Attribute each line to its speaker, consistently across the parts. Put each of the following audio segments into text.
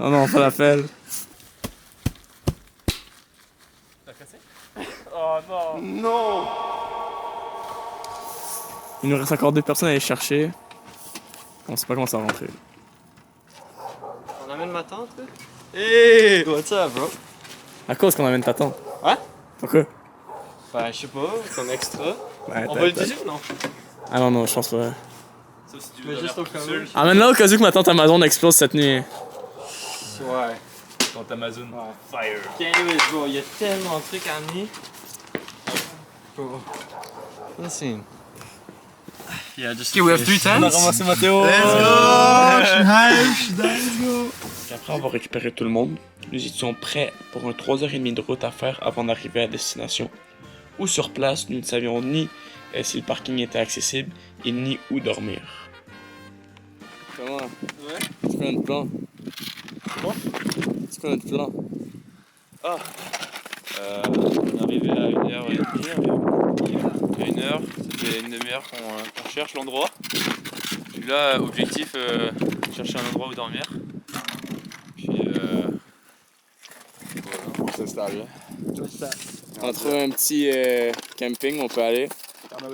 Speaker 1: Oh non, pas la pelle.
Speaker 2: T'as cassé? Oh non!
Speaker 3: Non!
Speaker 1: Il nous reste encore 2 personnes à aller chercher. On sait pas comment ça va rentrer.
Speaker 3: On amène ma tante, là? Hey! What's up, bro?
Speaker 1: À cause qu'on amène ta tante.
Speaker 3: Hein?
Speaker 1: Pourquoi?
Speaker 3: Ben, je sais pas, comme extra.
Speaker 1: Ouais,
Speaker 3: On va l'utiliser ou non?
Speaker 1: Ah non, non, je pense pas.
Speaker 2: Ça, si tu
Speaker 3: Mais
Speaker 2: veux
Speaker 3: juste au cas où.
Speaker 1: Amène-la au cas où que ma tante Amazon explose cette nuit.
Speaker 3: Ouais.
Speaker 2: Ton Amazon.
Speaker 3: Ouais.
Speaker 2: Fire.
Speaker 3: Ok, anyways, bro, il y a tellement de trucs à amener. Bro. Listen. Yeah, just.
Speaker 4: Okay, we have 3
Speaker 1: On a
Speaker 4: times.
Speaker 1: ramassé Mathéo.
Speaker 4: Let's go! Je suis hype, je suis down, let's go!
Speaker 5: Après avoir récupéré tout le monde, nous étions prêts pour un 3h30 de route à faire avant d'arriver à destination. Ou sur place, nous ne savions ni si le parking était accessible et ni où dormir.
Speaker 1: Comment?
Speaker 3: Ouais.
Speaker 1: C'est quoi notre plan?
Speaker 3: Quoi?
Speaker 1: C'est quoi notre plan?
Speaker 2: On est arrivé à 1h30 environ. À 1h, ça fait une demi-heure qu'on cherche l'endroit. Puis là, objectif, chercher un endroit où dormir. Puis voilà.
Speaker 3: C'est ça, là.
Speaker 1: On a trouvé un petit camping où on peut aller. On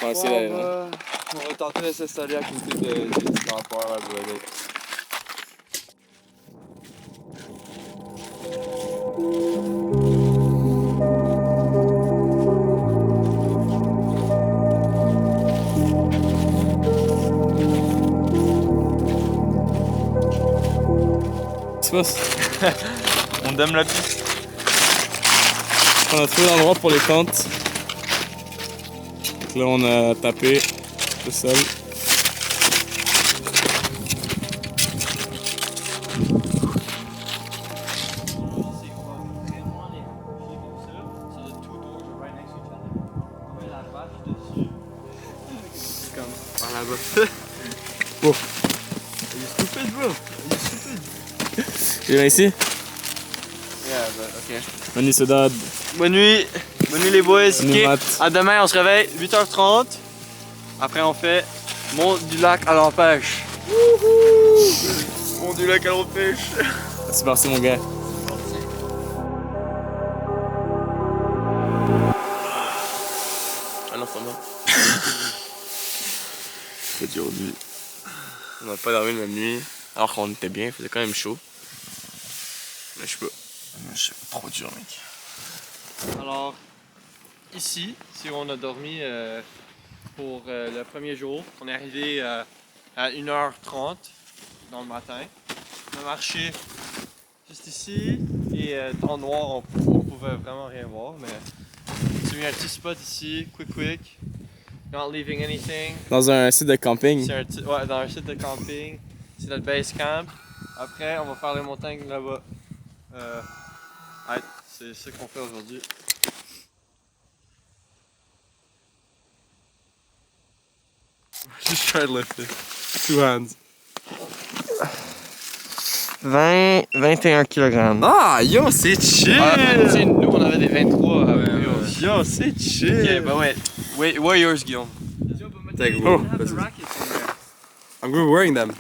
Speaker 1: va essayer d'aller là.
Speaker 3: On va tenter de s'installer à côté du campeur à brûler.
Speaker 1: Qu'est-ce qui se passe?
Speaker 2: On dame la piste.
Speaker 1: On a trouvé l'endroit pour les tentes. Donc là, on a tapé le sol.
Speaker 3: Par là-bas.
Speaker 1: Oh.
Speaker 3: You stupid, bro.
Speaker 1: Et là ici,
Speaker 3: Yeah, but ok.
Speaker 1: Manu Sedad,
Speaker 3: Bonne nuit. Bonne nuit les boys.
Speaker 1: Manu
Speaker 3: Ok.
Speaker 1: Matt.
Speaker 3: À demain, on se réveille 8h30. Après, on fait Mont du lac à l'empêche. Mont du lac à l'empêche.
Speaker 1: C'est parti mon gars.
Speaker 3: Ah non, ça va.
Speaker 5: C'est aujourd'hui. On n'a pas dormi la même nuit, alors qu'on était bien, il faisait quand même chaud. Mais je sais pas.
Speaker 4: C'est trop dur, mec.
Speaker 3: Alors, ici, si on a dormi pour le premier jour, on est arrivé à 1h30 dans le matin. On a marché juste ici et dans le noir, on pouvait vraiment rien voir, mais c'est mis un petit spot ici, quick, not leaving anything.
Speaker 1: Dans un site de camping.
Speaker 3: C'est ouais, dans un site de camping, c'est notre base camp. Après, on va faire les montagnes là-bas. Ouais, c'est ce qu'on fait aujourd'hui.
Speaker 4: Just try to lift it. 2 hands.
Speaker 3: 21 kg.
Speaker 4: Ah, yo, c'est chill!
Speaker 3: Nous, on avait des 23.
Speaker 4: Yo, c'est chill!
Speaker 3: Ok, bah ouais. Where yours, Guillaume?
Speaker 4: Take a look. I'm gonna be wearing them.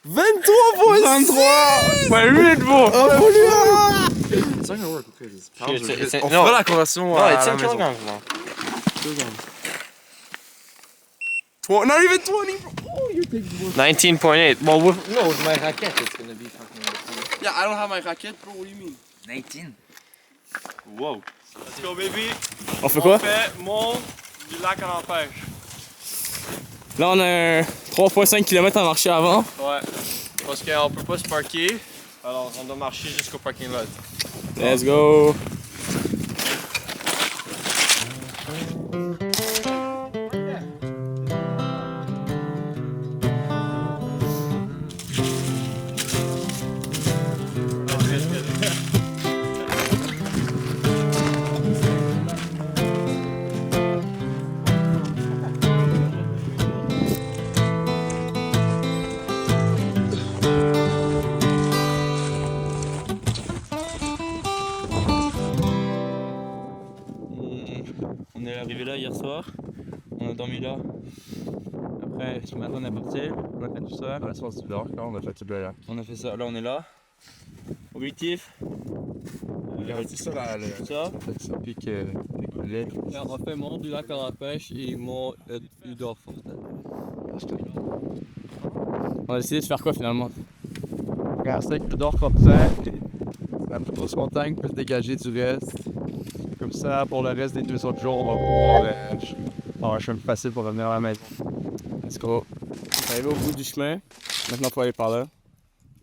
Speaker 4: 23 boys! 23!
Speaker 1: Ouais, 8 bon!
Speaker 4: Oh, Julia! It's not gonna work, okay? On
Speaker 3: non.
Speaker 4: fera la conversion
Speaker 3: Non,
Speaker 4: à
Speaker 3: it's
Speaker 4: la
Speaker 3: 10
Speaker 4: maison.
Speaker 3: kg.
Speaker 4: Not even 20, bro. Oh, you're taking more.
Speaker 3: 19.8. Well, with my racket, it's gonna be fucking.
Speaker 4: Yeah, I don't have my racket, bro. What do you mean?
Speaker 2: 19.
Speaker 3: Wow. Let's go, baby.
Speaker 1: On fait quoi?
Speaker 3: On fait Mont du lac à l'empêche.
Speaker 1: Là, on a un 3,5 km à marcher avant.
Speaker 3: Ouais. Parce qu'on peut pas se parquer. Alors, on doit marcher jusqu'au parking lot.
Speaker 1: Let's go!
Speaker 5: On est arrivé là hier soir, on a dormi là. Après
Speaker 4: Ouais, ce matin on est parti, on a fait tout ça.
Speaker 6: La soirée, c'est dehors, quand on a fait tout le.
Speaker 4: On a fait ça, là on est là. Objectif.
Speaker 6: C'est ça,
Speaker 4: Ça.
Speaker 6: ça pique les coulées.
Speaker 3: On a fait mon du lac à la pêche et mon Udor Fortin.
Speaker 1: On a décidé de faire quoi finalement?
Speaker 6: Regarde, Udor Fortin, la plus grosse montagne peut se dégager du reste. Comme ça, pour le reste des 2 autres jours, on va pouvoir avoir un chemin plus facile pour revenir à la maison.
Speaker 1: Let's go. On est arrivé au bout du chemin. Maintenant, il faut aller par là.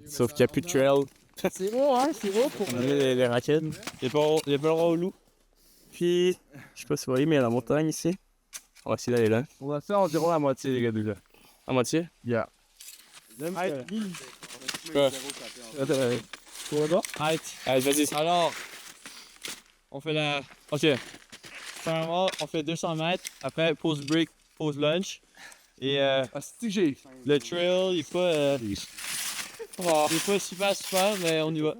Speaker 1: Sauf qu'il n'y a plus de trail.
Speaker 3: C'est beau, hein? C'est beau pour.
Speaker 1: On a mis les raquettes. Il n'y a pas le droit au loup. Puis, je sais pas si vous voyez, mais il y a la montagne ici. On va essayer d'aller là.
Speaker 6: On va faire environ la moitié des gars là.
Speaker 1: À moitié?
Speaker 6: Yeah.
Speaker 1: Quoi? Allez, vas-y.
Speaker 3: Alors, on fait la.
Speaker 1: Ok.
Speaker 3: Premièrement, on fait 200 mètres. Après, pause break, pause lunch. Et le trail, il est pas. Il est pas super, mais on y va.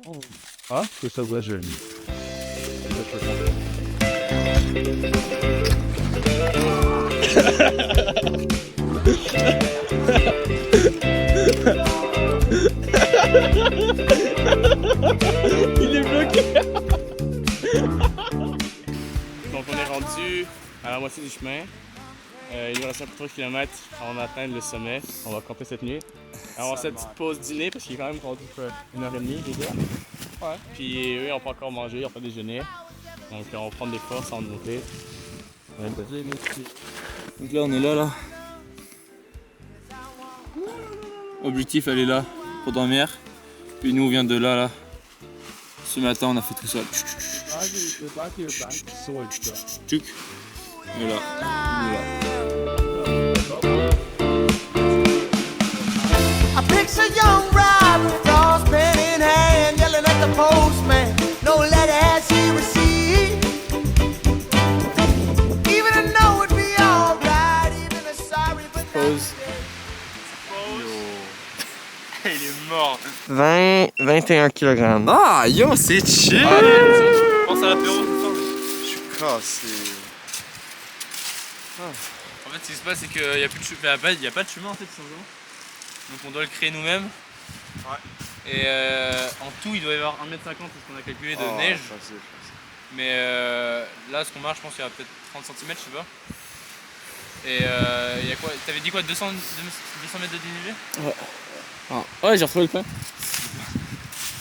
Speaker 6: Ah, c'est ça, ouais, jeune.
Speaker 1: Il est bloqué. Donc on est rendu à la moitié du chemin. Il nous reste un peu 3 km avant d'atteindre le sommet. On va camper cette nuit. Alors on va faire une petite pause dîner parce qu'il est quand même rendu 1h30 déjà. Ouais. Puis eux on peut encore manger, on peut déjeuner. Donc on va prendre des forces avant de monter.
Speaker 2: Donc là on est là. Objectif elle est là pour dormir. Puis nous on vient de là. Ce matin on a fait tout ça. Tchouk. Et là. On est là.
Speaker 7: I picture young Robert Frost, pen in hand, yelling at the postman. No letter has he received. Even though it'd be alright, even a sorry but
Speaker 1: Pause.
Speaker 2: Il est mort.
Speaker 3: 21 kg.
Speaker 2: Ah yo c'est chill. Je pense à l'apéro ce soir.
Speaker 3: Je suis cassé.
Speaker 2: En fait ce qui se passe c'est qu'il n'y a plus de chemin. Il n'y a pas de chemin en fait tout simplement. Donc on doit le créer nous-mêmes. Ouais. Et en tout il doit y avoir 1,50 m c'est ce qu'on a calculé de neige.
Speaker 3: Facile.
Speaker 2: Mais là ce qu'on marche je pense qu'il y a peut-être 30 cm je sais pas. Et il y a quoi? T'avais dit quoi? 200 mètres de dénivelé?
Speaker 1: Ouais. Ah. Ouais, j'ai retrouvé le pain.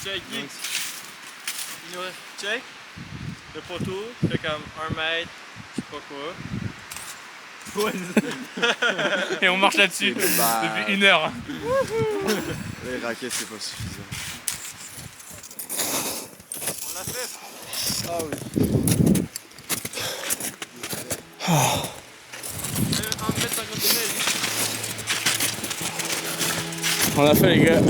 Speaker 3: Check, check. Le poteau, fait comme 1 mètre, je sais pas quoi.
Speaker 2: Et on marche là-dessus depuis 1 heure.
Speaker 3: Les raquettes, c'est pas suffisant. On l'a fait. Ah oui. 1,50 m de neige.
Speaker 1: On l'a fait les gars.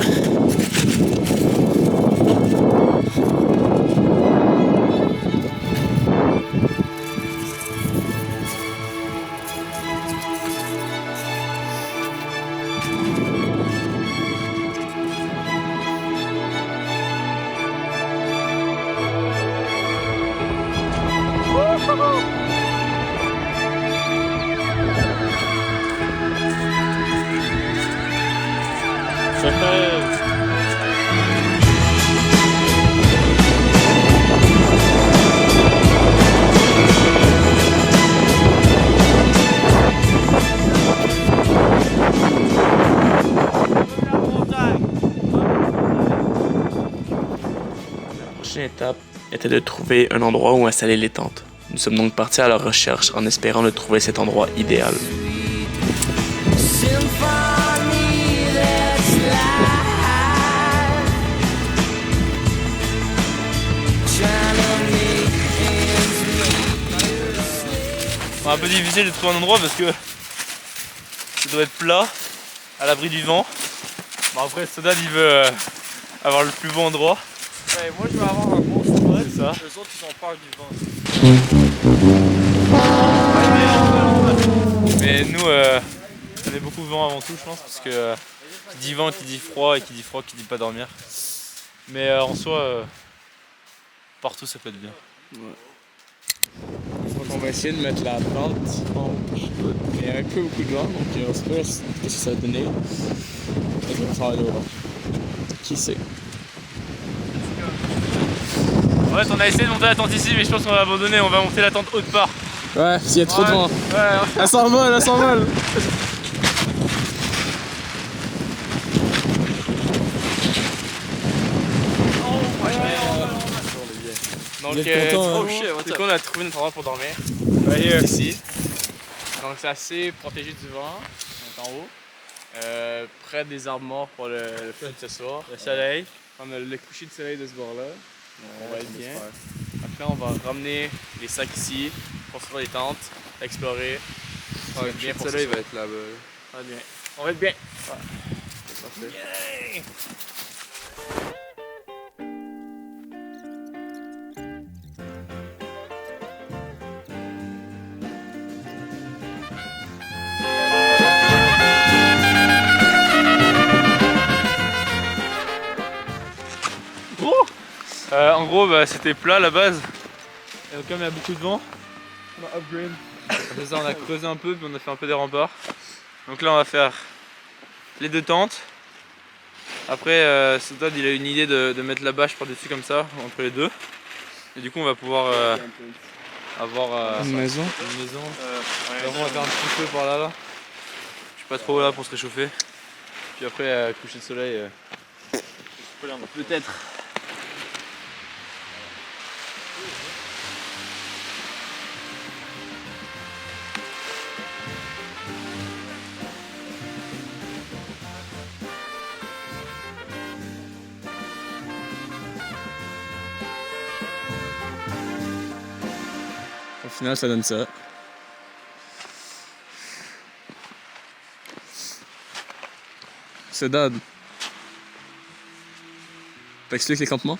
Speaker 5: La prochaine étape était de trouver un endroit où installer les tentes. Nous sommes donc partis à leur recherche en espérant de trouver cet endroit idéal.
Speaker 2: C'est un peu difficile de trouver un endroit parce que ça doit être plat, à l'abri du vent. Bon après Sodal il veut avoir le plus beau endroit.
Speaker 3: Ouais, moi je vais avoir un bon spot.
Speaker 2: C'est ça.
Speaker 3: Les autres ils ont peur du vent.
Speaker 2: Mais nous on est beaucoup de vent avant tout je pense parce que qui dit vent qui dit froid et qui dit froid qui dit pas dormir. Mais en soi partout ça peut être bien.
Speaker 1: Ouais. On va essayer de mettre la tente. Il y a un peu beaucoup de vent, donc on sait pas ce que ça va donner. Est-ce qu'on va faire dehors? Qui sait?
Speaker 2: Ouais, on a essayé de monter la tente ici, mais je pense qu'on va abandonner. On va monter la tente haute part.
Speaker 1: Ouais, s'il y a trop de vent.
Speaker 2: Ouais.
Speaker 1: Elle s'envole, elle s'envole! Donc,
Speaker 6: Vous êtes content, hein?
Speaker 1: du coup, on a trouvé notre endroit pour dormir. Ici. Donc, c'est assez protégé du vent. On est en haut. Près des arbres morts pour le feu de ce soir. Le soleil. On a le coucher de soleil de ce bord-là. On va être bien. Après, on va ramener les sacs ici, construire des tentes, explorer. Ça va être bien pour
Speaker 3: Le soleil
Speaker 1: ce
Speaker 3: va
Speaker 1: soir.
Speaker 3: être là-bas.
Speaker 1: Ça va être bien. On va être bien.
Speaker 2: En gros, bah, c'était plat à la base. Et donc, comme il y a beaucoup de vent, on a upgrade. C'est ça, on a creusé un peu, puis on a fait un peu des remparts. Donc là, on va faire les 2 tentes. Après, Soutad, il a une idée de mettre la bâche par-dessus comme ça, entre les deux. Et du coup, on va pouvoir avoir
Speaker 1: Une maison.
Speaker 2: une maison. Alors, on va faire un petit feu par là. Je suis pas trop là pour se réchauffer. Puis après, coucher de soleil. Peut-être.
Speaker 1: Au final, ça donne ça. Soutad. T'expliques les campements?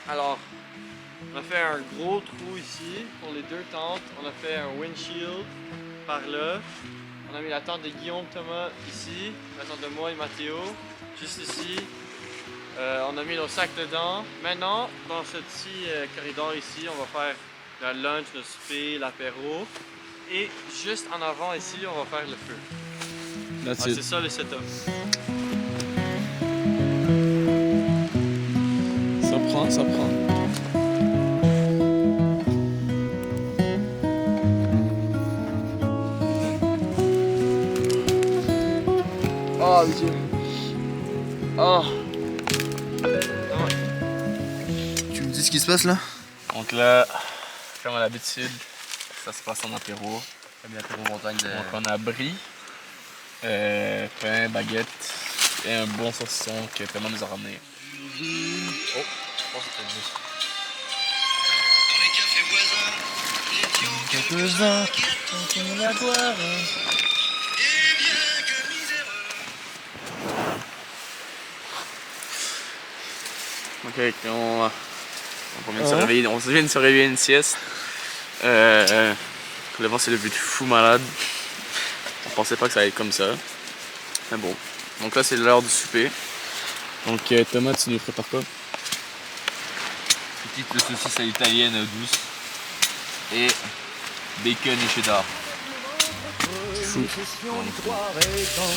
Speaker 3: Alors, on a fait un gros trou ici pour les 2 tentes. On a fait un windshield par là. On a mis la tente de Guillaume, Thomas ici. La tente de moi et Mathéo juste ici. On a mis nos sacs dedans. Maintenant, dans ce petit corridor ici, on va faire le lunch, le souper, l'apéro. Et juste en avant ici, on va faire le feu.
Speaker 1: That's
Speaker 3: Ah,
Speaker 1: it.
Speaker 3: c'est ça le setup.
Speaker 1: Ça prend, ça prend.
Speaker 3: Oh, Dieu. Oh. Tu me dis ce qui se passe là?
Speaker 1: Donc là, comme à l'habitude, ça se passe en apéro.
Speaker 3: Comme l'apéro montagne de...
Speaker 1: Donc on a brie, pain, baguette et un bon saucisson que Thomas nous a ramené.
Speaker 3: Oh, je pense que c'est juste.
Speaker 7: Quelques-uns qui ont la boire.
Speaker 1: Ok, on vient de se réveiller une sieste. Le vent s'est levé de fou malade. On pensait pas que ça allait être comme ça. Mais bon. Donc là c'est l'heure du souper. Donc Thomas, tu nous prépares quoi?
Speaker 2: Petite saucisse à l'italienne douce. Et bacon et cheddar.
Speaker 7: Dans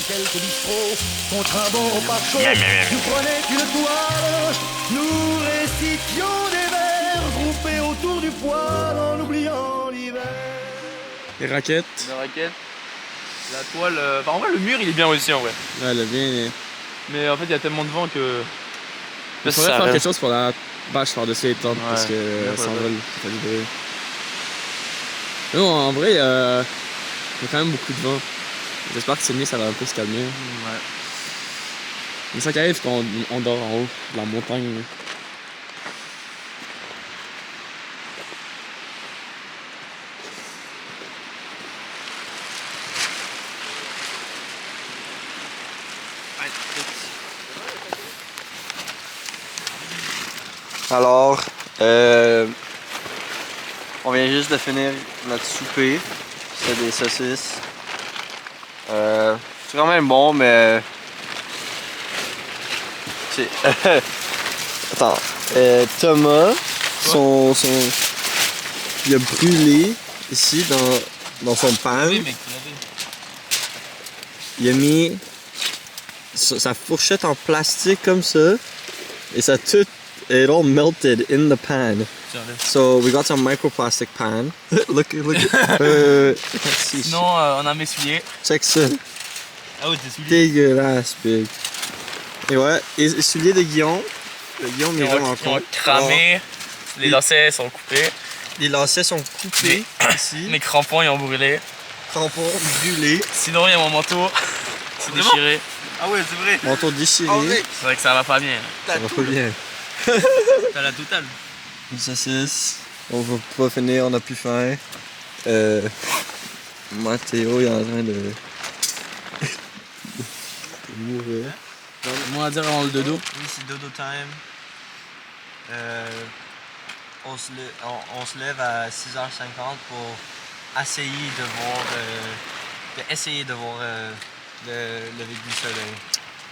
Speaker 7: quelques bistrots, contre un bon repas chaud, nous prenait une toile, nous récitions des vers, groupés autour du poêle en oubliant l'hiver.
Speaker 1: Les raquettes.
Speaker 2: La raquette. La toile. Enfin, en vrai, le mur il est bien aussi en vrai.
Speaker 1: Ouais, elle est bien.
Speaker 2: Mais en fait, il y a tellement de vent que.
Speaker 1: Il faudrait faire quelque chose pour la bâche par-dessus les tentes parce
Speaker 2: Ouais,
Speaker 1: que
Speaker 2: bien
Speaker 1: ça
Speaker 2: pour la
Speaker 1: s'envole, ça fait du bruit. Non, en vrai, il y a quand même beaucoup de vent. J'espère que cette nuit, ça va un peu se calmer.
Speaker 2: Ouais.
Speaker 1: Mais ça qui arrive quand on dort en haut de la montagne.
Speaker 3: Alors, on vient juste de finir notre souper. C'est des saucisses. C'est quand même bon, mais... c'est- Attends. Thomas, il a brûlé ici dans son pan. Il a mis sa fourchette en plastique comme ça. Et ça tout, it all melted in the pan. So we got some microplastic pan. look.
Speaker 5: Sinon, on a mes souliers.
Speaker 3: Check ça.
Speaker 5: Ah oui, tes souliers.
Speaker 3: Dégueulasse, big. Et ouais, les souliers de Guillaume. Guillaume est vraiment
Speaker 5: Ils ont cramé. Les lacets sont coupés.
Speaker 3: Les lacets sont coupés ici.
Speaker 5: Mes crampons, ils ont brûlé.
Speaker 3: Crampons brûlés.
Speaker 5: Sinon, il y a mon manteau. C'est déchiré.
Speaker 4: Ah ouais, c'est vrai.
Speaker 3: Manteau déchiré.
Speaker 5: C'est vrai que ça va pas bien.
Speaker 3: Ça va pas bien.
Speaker 4: T'as la totale.
Speaker 3: Une saucisse. On va pas finir, on a plus faim. Mathéo il est en train de mourir.
Speaker 5: Moi à dire avant le dodo.
Speaker 4: Oui, c'est dodo time. On se lève à 6h50 pour essayer de voir le lever du soleil.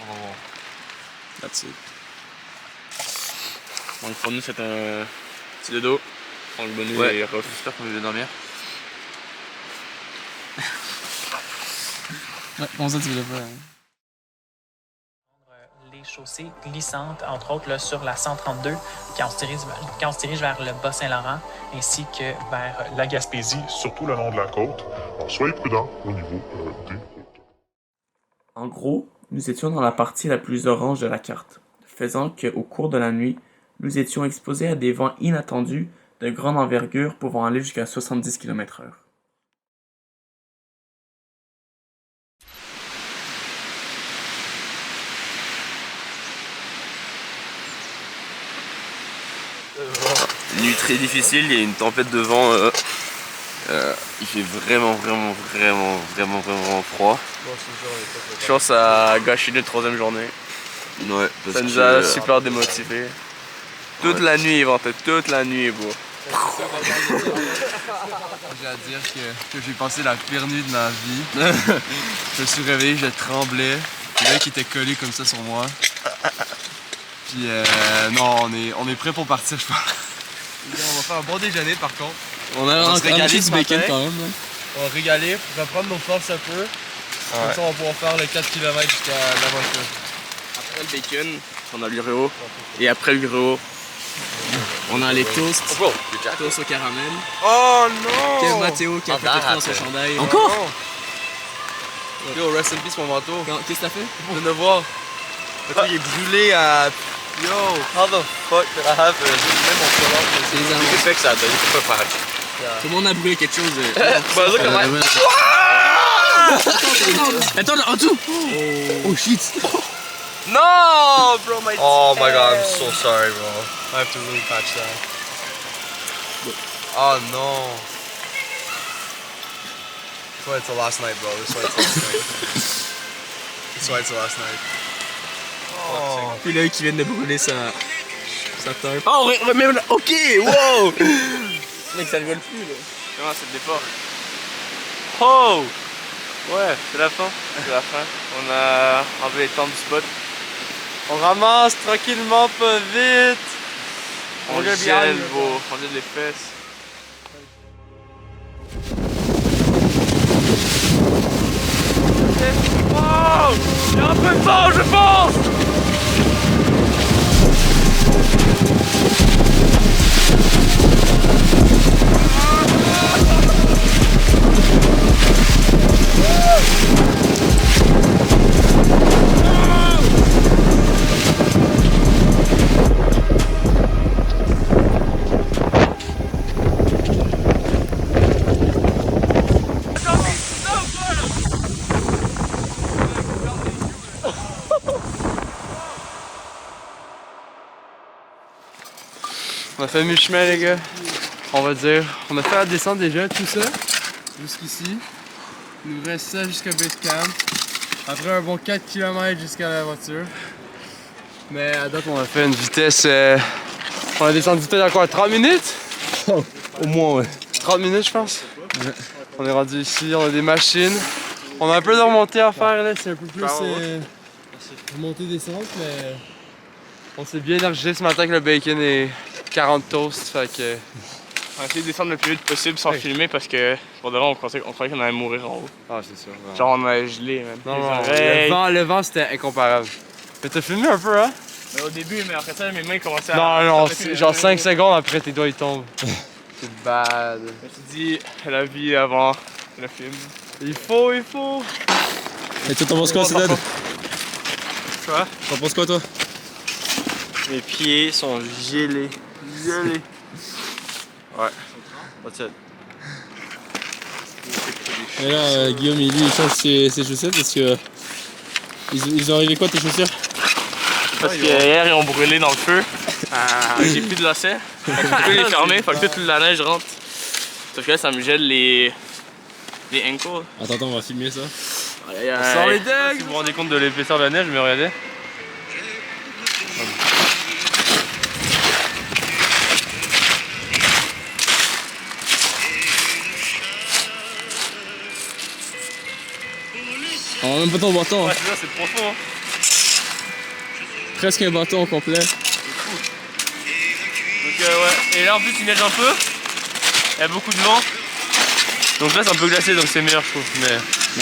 Speaker 4: On va voir.
Speaker 5: That's it. Donc pour nous c'est un petit dodo. Donc bonne nuit et rough.
Speaker 2: J'espère qu'on va dormir.
Speaker 5: Ouais, comment ça tu veux le faire?
Speaker 8: Les chaussées glissantes, entre autres là, sur la 132, quand on se dirige vers le Bas-Saint-Laurent, ainsi que vers la Gaspésie.
Speaker 9: Surtout le long de la côte. Alors soyez prudents au niveau des routes.
Speaker 5: En gros, nous étions dans la partie la plus orange de la carte, faisant qu'au cours de la nuit, nous étions exposés à des vents inattendus de grande envergure pouvant aller jusqu'à 70 km/h.
Speaker 2: Nuit très difficile, il y a une tempête de vent. Il fait vraiment froid.
Speaker 1: Je pense que ça a gâché notre troisième journée.
Speaker 2: Ouais, parce
Speaker 1: Ça nous a super démotivés. Toute la nuit, il ventait, toute la nuit, beau.
Speaker 6: J'ai à dire que j'ai passé la pire nuit de ma vie. Je me suis réveillé, je tremblais. Le mec était collé comme ça sur moi. Puis non, on est prêt pour partir, je pense. On va faire un bon déjeuner par contre.
Speaker 5: On a
Speaker 6: se régaler
Speaker 5: du bacon quand même.
Speaker 6: On va régaler, reprendre nos forces un peu. Comme ça on va pouvoir faire les 4 km jusqu'à la voiture.
Speaker 1: Après le bacon, on a l'uréo. Et après l'uréo,
Speaker 5: On a les toasts. Toast au caramel.
Speaker 3: Oh non!
Speaker 5: Kev Mathéo qui a fait dans son chandail.
Speaker 6: Encore? Yo, rest in peace mon manteau.
Speaker 5: Qu'est-ce que t'as fait?
Speaker 6: Je viens de voir. Le truc est brûlé à... Yo!
Speaker 4: How the fuck did I have même mon collant?
Speaker 5: C'est les amours.
Speaker 2: fait que ça a donné pas faire.
Speaker 5: Tout le monde a brûlé quelque chose. Attends, là, en dessous! Oh shit!
Speaker 4: No, bro, my Oh my god, I'm so sorry, bro. I have to really patch that. Oh no. That's why it's the last night, bro. That's why it's the last night. That's why it's the last night. Oh.
Speaker 5: Puis là, qui vient de brûler sa teinte. Oh, mais ok, wow! Mec, ça rigole plus là.
Speaker 1: comment c'est le départ? Oh! Ouais, c'est la fin. C'est la fin. On a enlevé les tentes du spot.
Speaker 3: On ramasse tranquillement, pas vite.
Speaker 1: On gèle, beau. On gèle les fesses. Oh! Il y a un peu de vent, je pense!
Speaker 3: On a fait mi-chemin les gars, on va dire. On a fait la descente déjà, tout ça, jusqu'ici. Il nous reste ça jusqu'à base camp. Après un bon 4 km jusqu'à la voiture. Mais à date on a fait une vitesse... on a descendu peut-être à quoi, 30 minutes? Au moins ouais. 30 minutes je pense. Ouais. On est rendu ici, on a des machines. On a un peu de remontée à faire là, c'est un peu plus remontée-descente mais... On s'est bien énergisé ce matin avec le bacon et 40 toasts, fait que
Speaker 1: On a essayé de descendre le plus vite possible sans filmer parce que pour de vrai, on croyait qu'on allait mourir en haut.
Speaker 6: Ah, c'est sûr.
Speaker 1: Genre, on a gelé, même.
Speaker 6: Non,
Speaker 1: Les
Speaker 6: non,
Speaker 1: oreilles.
Speaker 6: le vent c'était incomparable. Mais t'as filmé un peu, hein?
Speaker 1: Mais au début, mais après ça, mes mains commençaient à.
Speaker 6: Non, genre 5 secondes après tes doigts ils tombent. C'est bad.
Speaker 1: Je me suis dit, la vie avant le film.
Speaker 6: Il faut.
Speaker 10: Et toi, t'en penses quoi, Cédad?
Speaker 3: Quoi?
Speaker 10: T'en penses quoi, toi?
Speaker 3: Mes pieds sont gelés. Gelés. Ouais. That's it.
Speaker 10: Et là, Guillaume, lui, il change ses chaussettes parce que. Ils ont arrivé quoi, tes chaussures?
Speaker 1: Parce que hier, ils ont brûlé dans le feu. J'ai plus de lacets. Fait que je peux les fermer, faut que toute la neige rentre. Sauf que là, ça me gèle les ankles.
Speaker 10: Attends, on va filmer ça.
Speaker 2: Sans les decks! Si vous vous rendez compte de l'épaisseur de la neige, mais regardez.
Speaker 10: On a même pas ton bâton.
Speaker 2: Ouais, c'est ça, c'est profond. Hein.
Speaker 10: Presque un bâton au complet.
Speaker 2: Donc ouais, et là en plus il neige un peu, il y a beaucoup de vent. Donc là c'est un peu glacé donc c'est meilleur je trouve. Mais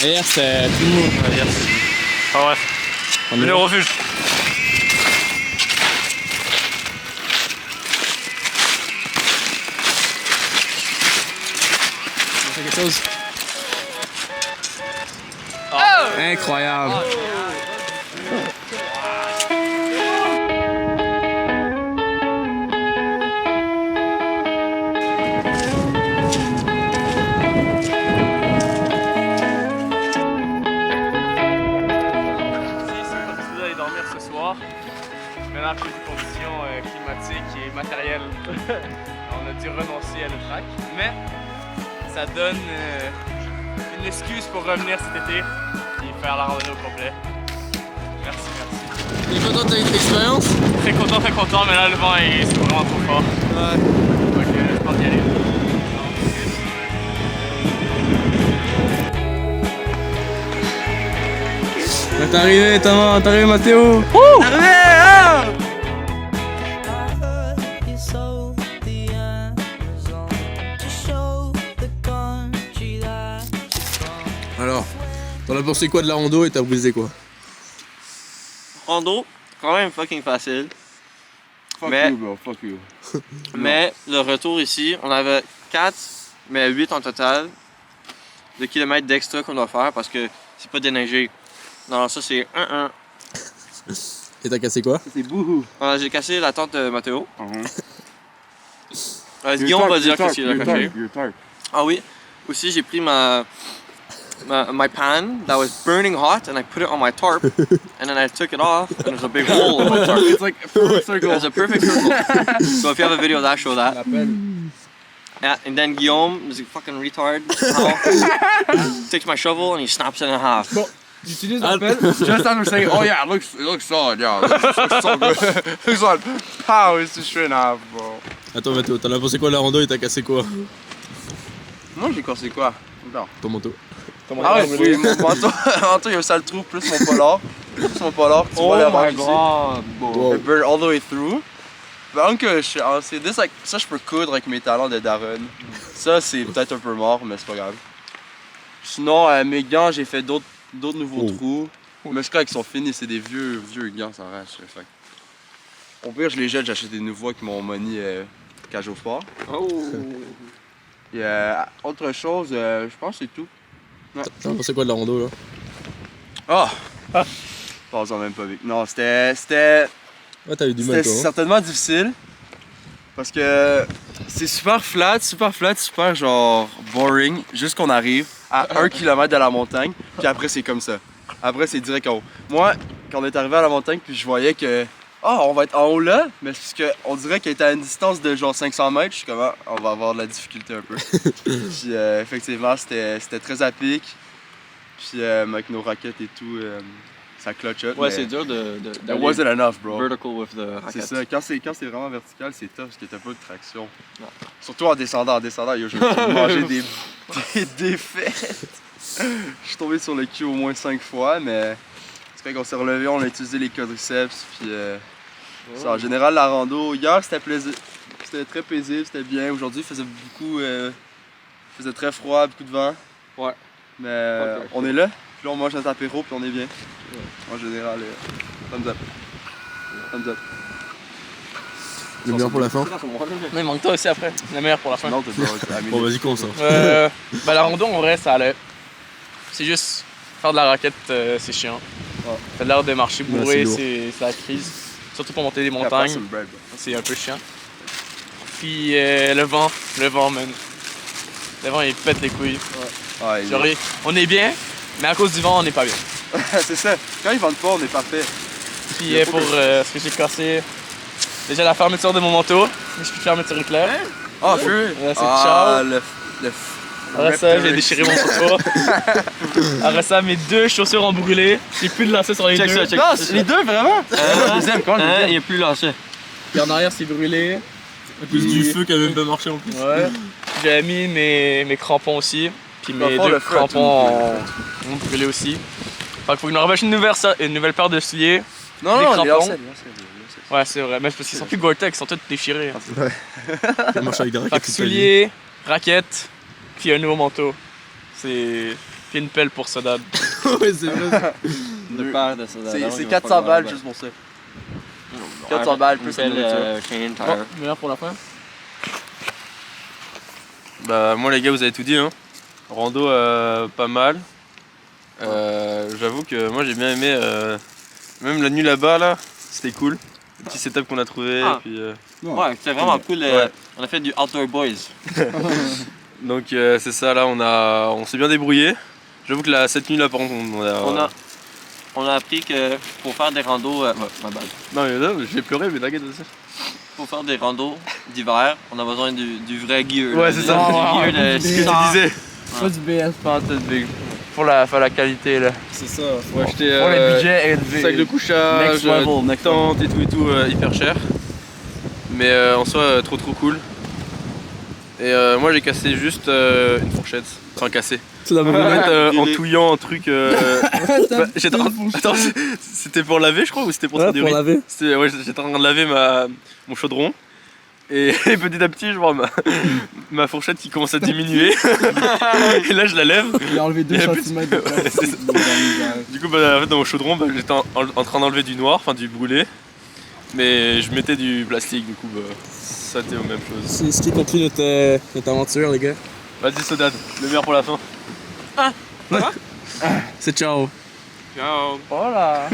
Speaker 10: hier c'était tout le monde.
Speaker 2: Ouais, hier c'est... Enfin bref, venez au refuge.
Speaker 10: C'est quelque chose. Incroyable.
Speaker 1: Maintenant, à cause des conditions climatiques et matérielles, on a dû renoncer à notre track. Mais ça donne une excuse pour revenir cet été et faire la randonnée au complet. Merci.
Speaker 10: T'es content de ta expérience?
Speaker 1: Très content, mais là le vent est vraiment trop fort. Ouais. Donc je pense y aller.
Speaker 10: T'es arrivé Mathéo!
Speaker 1: T'es arrivé, hein?
Speaker 10: Alors, t'en as pensé quoi de la rando et t'as brisé quoi?
Speaker 3: Rando, quand même fucking facile.
Speaker 6: Fuck
Speaker 3: Mais-
Speaker 6: you, bro, fuck you.
Speaker 3: Mais le retour ici, on avait 4, mais 8 en total de kilomètres d'extra qu'on doit faire parce que c'est pas déneigé. Non, ça c'est 1-1.
Speaker 10: Et t'as cassé quoi?
Speaker 6: C'est bouhou.
Speaker 3: J'ai cassé la tente de Mathéo. Guillaume va dire qu'est-ce qu'il a cassé. Ah oui, aussi j'ai pris my pan that was burning hot and I put it on my tarp and then I took it off and there's a big hole in my tarp.
Speaker 6: It's like a perfect circle.
Speaker 3: It's a perfect circle. So if you have a video of that, show that. Yeah, and then Guillaume is a fucking retard. Takes my shovel and he snaps it in half.
Speaker 6: J'utilise l'appel just as we're saying, oh yeah, it looks solid, yeah. It looks so good. It's like, pow, it's just straight in half, bro.
Speaker 10: Attends Mathéo, t'en as pensé quoi de la rando et t'as cassé quoi?
Speaker 6: Moi j'ai cassé quoi? Non.
Speaker 10: Ton manteau.
Speaker 6: Ah oui, mon manteau, il y a un sale trou, plus mon polar. Plus mon polar, tu vois la marque ici.
Speaker 10: Wow.
Speaker 6: It burned all the way through. Donc, c'est like, ça je peux coudre avec mes talons de daron. Ça c'est peut-être un peu mort, mais c'est pas grave. Sinon, mes gants, j'ai fait d'autres nouveaux trous. Mais je crois qu'ils sont finis, c'est des vieux gants, ça reste. Au pire, je les jette, j'achète des nouveaux avec mon money cage au fort.
Speaker 3: Oh.
Speaker 6: Et autre chose, je pense que c'est tout. Ouais.
Speaker 10: T'en as pensé quoi de la rando là?
Speaker 6: Ah! Passons même pas vite. Non, c'était
Speaker 10: Ouais, t'as eu du mal toi. Hein?
Speaker 6: certainement difficile. Parce que c'est super flat, super genre boring. Juste qu'on arrive à 1 km de la montagne, puis après c'est comme ça. Après c'est direct en haut. Moi, quand on est arrivé à la montagne, puis je voyais que on va être en haut là, mais c'est parce qu'on dirait qu'elle était à une distance de genre 500 mètres, je suis comme on va avoir de la difficulté un peu. Puis effectivement, c'était très à pic. Puis avec nos raquettes et tout, ça clutch up.
Speaker 3: Ouais,
Speaker 6: mais
Speaker 3: c'est dur
Speaker 6: It wasn't enough, bro.
Speaker 3: vertical with the
Speaker 6: C'est
Speaker 3: racket.
Speaker 6: ça, quand c'est vraiment vertical, c'est tough parce que t'as pas de traction. Non. Surtout en descendant, yo, je vais manger des défaites. Je suis tombé sur le cul au moins 5 fois, mais c'est quand on s'est relevé, on a utilisé les quadriceps, puis ça, en général, la rando, hier, c'était c'était très paisible, c'était bien. Aujourd'hui, il faisait beaucoup. Il faisait très froid, beaucoup de vent.
Speaker 3: Ouais.
Speaker 6: Mais on est là, puis là on mange notre apéro, puis on est bien. En général, thumbs up. Thumbs up.
Speaker 10: Le meilleur pour la fin.
Speaker 1: Mais il manque toi aussi après. Le meilleur pour la fin.
Speaker 6: Non, t'es pas.
Speaker 10: Bon, vas-y, commence.
Speaker 1: Bah, la rando, en vrai, ça allait. C'est juste faire de la raquette, c'est chiant. T'as l'air de marcher bourré, c'est la crise. Surtout pour monter des montagnes. C'est un peu chiant. Puis le vent, man. Le vent, il pète les couilles.
Speaker 6: Ouais,
Speaker 1: Genre, on est bien, mais à cause du vent, on n'est pas bien.
Speaker 6: c'est ça. Quand ils vendent pas, on est parfait.
Speaker 1: Puis pour ce que j'ai cassé, déjà la fermeture de mon manteau. Je suis fermeture éclair.
Speaker 6: Ah, feu!
Speaker 1: C'est ciao.
Speaker 6: Le
Speaker 1: Après ça, j'ai déchiré mon manteau. Après ça, mes 2 chaussures ont brûlé. J'ai plus de lacets sur les 2.
Speaker 6: Non, les 2 vraiment?
Speaker 3: Il n'y a plus lâché.
Speaker 1: Puis en arrière, c'est brûlé.
Speaker 10: En plus du feu qui a même pas marché en plus.
Speaker 1: Ouais. J'ai mis mes crampons aussi. Puis mes
Speaker 6: Dans le
Speaker 1: 2
Speaker 6: feu a tout
Speaker 1: crampons ont brûlé aussi. Fait qu'il faut que je me rabâche une nouvelle paire de souliers.
Speaker 6: Non,
Speaker 1: des
Speaker 6: non,
Speaker 1: crampons.
Speaker 6: les
Speaker 1: Ouais, c'est vrai. Mais c'est parce qu'ils sont plus Gore-Tex, ils sont tous déchirés.
Speaker 10: On marche avec des
Speaker 1: Fait
Speaker 10: raquettes.
Speaker 1: que souliers, raquettes, puis un nouveau manteau. Puis une pelle pour Sodad.
Speaker 10: Ouais, c'est vrai.
Speaker 3: Deux paires de ça.
Speaker 6: C'est 400 balles juste pour ça. 400 balles plus la nourriture.
Speaker 1: Meilleur pour la fin?
Speaker 2: Bah moi les gars vous avez tout dit hein. Rando pas mal. J'avoue que moi j'ai bien aimé même la nuit là-bas là, c'était cool. Le petit setup qu'on a trouvé puis
Speaker 3: Ouais, c'était vraiment cool.
Speaker 2: Ouais.
Speaker 3: On a fait du Outdoor Boys.
Speaker 2: donc c'est ça là, on s'est bien débrouillé. J'avoue que cette nuit là par contre
Speaker 3: On a appris que pour faire des randos. Ma balle.
Speaker 2: Non mais là j'ai pleuré mais t'inquiète aussi.
Speaker 3: Pour faire des randos d'hiver, on a besoin du vrai gear.
Speaker 2: Ouais c'est ça.
Speaker 3: Du gear de
Speaker 2: ce que tu disais.
Speaker 1: Pas du BS, pas de big. Pour la qualité là.
Speaker 10: C'est ça.
Speaker 2: Faut acheter
Speaker 1: Pour les budgets élevés.
Speaker 2: sac de couchage, tente et tout hyper cher. Mais en soi trop cool. Et moi j'ai cassé juste une fourchette. Enfin cassé. En touillant un truc. Attends, c'était pour laver je crois ou c'était pour
Speaker 10: pour laver.
Speaker 2: Ouais, j'étais en train de laver mon chaudron. Et petit à petit je vois ma fourchette qui commence à diminuer. Et là je la lève.
Speaker 10: Il a enlevé 2 cm de
Speaker 2: Du coup en fait, dans mon chaudron j'étais en train d'enlever du noir, enfin du brûlé. Mais je mettais du plastique du coup ça c'était la même chose.
Speaker 10: C'est ce qui conclut notre aventure les gars.
Speaker 2: Vas-y Sodad, le meilleur pour la fin.
Speaker 10: C'est ciao.
Speaker 2: Ciao.
Speaker 1: Voilà.